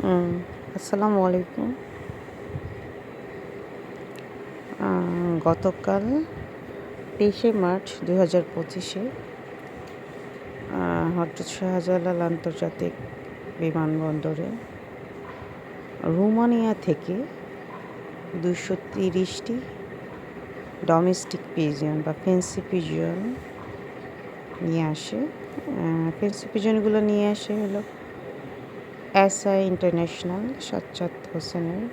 হুম, আসসালামু আলাইকুম। গতকাল ২৩শে মার্চ ২০২৫-এ হজরত শাহজালাল আন্তর্জাতিক বিমানবন্দরে রোমানিয়া থেকে ২৩০টি ডোমেস্টিক পিজিয়ন বা ফেন্সি পিজিয়ন নিয়ে আসে। ফেন্সি পিজিয়নগুলো নিয়ে আসে হলো এসআই ইন্টারন্যাশনাল সাজ্জাদ হোসেনের।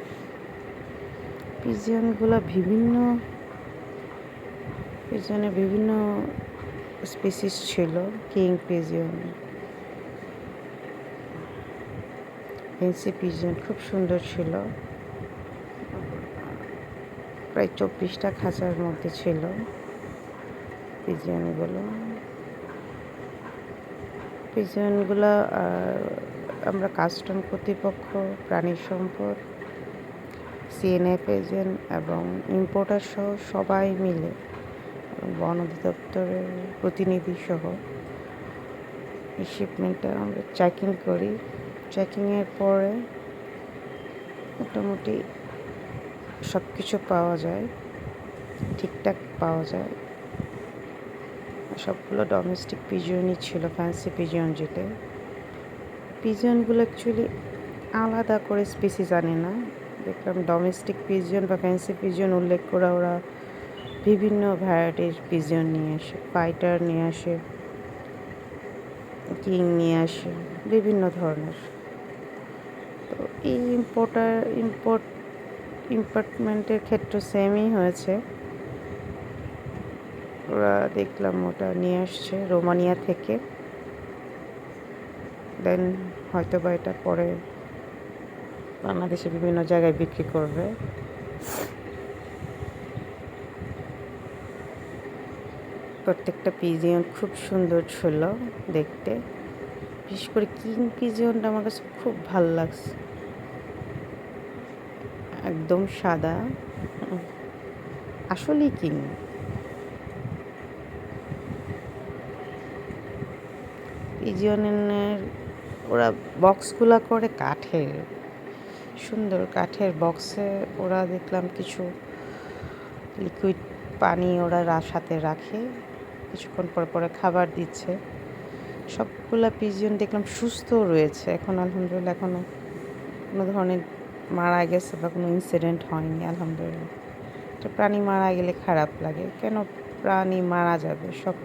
পিজিয়নগুলো বিভিন্ন স্পিসিস ছিল। কিং পিজিয়ন, ফেন্সি পিজিয়ন খুব সুন্দর ছিল। প্রায় ২৪টা খাঁচার মধ্যে ছিল পিজিয়নগুলো। আমরা কাস্টম কর্তৃপক্ষ, প্রাণী সম্পদ, সিএনএফ এজেন্ট এবং ইম্পোর্টার সহ সবাই মিলে, বন অধিদপ্তরের প্রতিনিধি সহ এই শিপমেন্টটা আমরা চেকিং করি। চেকিংয়ের পরে মোটামুটি সব কিছু পাওয়া যায়, ঠিকঠাক পাওয়া যায়। সবগুলো ডোমেস্টিক পিজিয়নই ছিল, ফ্যান্সি পিজিয়ন যেটা। পিজিয়নগুলো অ্যাকচুয়ালি আলাদা করে স্পিসিস আনে না। দেখলাম ডোমেস্টিক পিজিয়ন বা ফ্যান্সি পিজিয়ন উল্লেখ করে ওরা বিভিন্ন ভ্যারাইটির পিজিয়ন নিয়ে আসে। ফাইটার নিয়ে আসে, কিং নিয়ে আসে, বিভিন্ন ধরনের। তো এই ইম্পোর্টমেন্টের ক্ষেত্রে সেমই হয়েছে। ওরা দেখলাম ওটা নিয়ে আসছে রোমানিয়া থেকে, দেন হয়তো বা এটা পরে বাংলাদেশে বিভিন্ন জায়গায় বিক্রি করবে। প্রত্যেকটা পিজিয়ন খুব সুন্দর ছিল দেখতে। বিশেষ করে কিং পিজিয়নটা আমার কাছে খুব ভালো লাগছে, একদম সাদা, আসলেই কিং। পিজিয়নের ওরা বক্সগুলা করে কাঠের, সুন্দর কাঠের বক্সে ওরা দেখলাম কিছু লিকুইড পানি ওরা সাথে রাখে, কিছুক্ষণ পরে পরে খাবার দিচ্ছে। সবগুলা পিজিয়ন দেখলাম সুস্থ রয়েছে এখন, আলহামদুলিল্লাহ। এখনও কোনো ধরনের মারা গেছে বা কোনো ইনসিডেন্ট হয়নি, আলহামদুলিল্লাহ। প্রাণী মারা গেলে খারাপ লাগে, কেন প্রাণী মারা যাবে? সব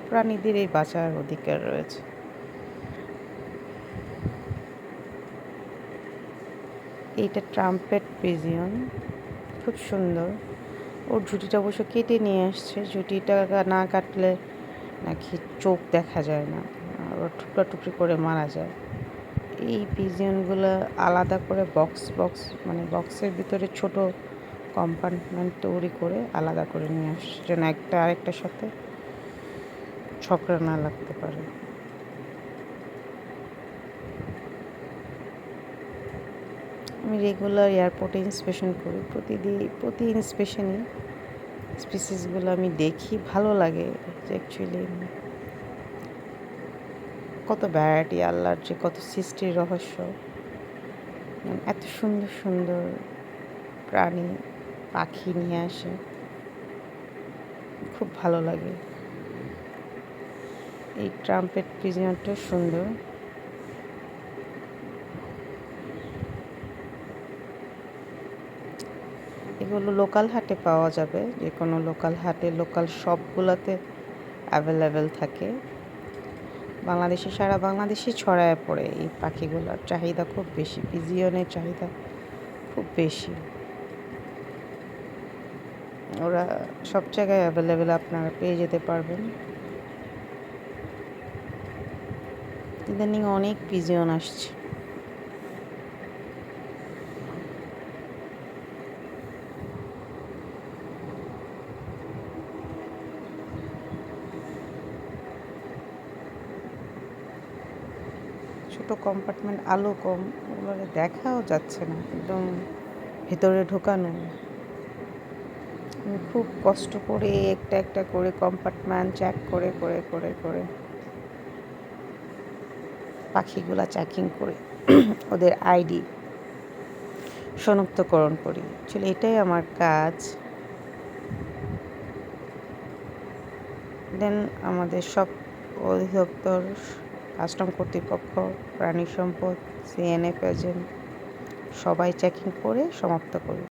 প্রাণীদেরই বাঁচার অধিকার রয়েছে। এইটা ট্রাম্পেট পিজিয়ন, খুব সুন্দর। ওর ঝুঁটিটা অবশ্য কেটে নিয়ে আসছে। ঝুঁটিটা না কাটলে নাকি চোখ দেখা যায় না, ওর টুকরা টুকরি করে মারা যায়। এই পিজিয়নগুলো আলাদা করে মানে বক্সের ভিতরে ছোট কম্পার্টমেন্ট তৈরি করে আলাদা করে নিয়ে আসছে, যেন একটা আরেকটার সাথে ঝগড়া না লাগতে পারে। আমি রেগুলার এয়ারপোর্টে ইন্সপেকশন করি, প্রতি ইন্সপেকশনই স্পিসিসগুলো আমি দেখি, ভালো লাগে যে অ্যাকচুয়ালি কত ভ্যারাইটি, আল্লাহর যে কত সৃষ্টির রহস্য। এত সুন্দর সুন্দর প্রাণী পাখি নিয়ে আসে, খুব ভালো লাগে। এই ট্রাম্পেট পিজিয়নটা সুন্দর। এগুলো লোকাল হাটে পাওয়া যাবে, যে কোনো লোকাল হাটে, লোকাল শপগুলোতে অ্যাভেলেবেল থাকে। বাংলাদেশে, সারা বাংলাদেশে ছড়ায় পড়ে এই পাখিগুলোর চাহিদা খুব বেশি, পিজিয়নের চাহিদা খুব বেশি। ওরা সব জায়গায় অ্যাভেলেবেল, আপনারা পেয়ে যেতে পারবেন। ইদানিং অনেক পিজিয়ন আসছে। ছোটো কম্পার্টমেন্ট, আলো কম, ওগুলো দেখাও যাচ্ছে না, একদম ভেতরে ঢোকানো। আমি খুব কষ্ট করে একটা একটা করে কম্পার্টমেন্ট চেক করে করে করে করে পাখিগুলা চেকিং করি ওদের আইডি শনাক্তকরণ করি। আসলে এটাই আমার কাজ। দেন আমাদের সব অধিদপ্তর, কাস্টম কর্তৃপক্ষ, প্রাণী সম্পদ, সিএনএফ এজেন্ট সবাই চেকিং করে সমাপ্ত করি।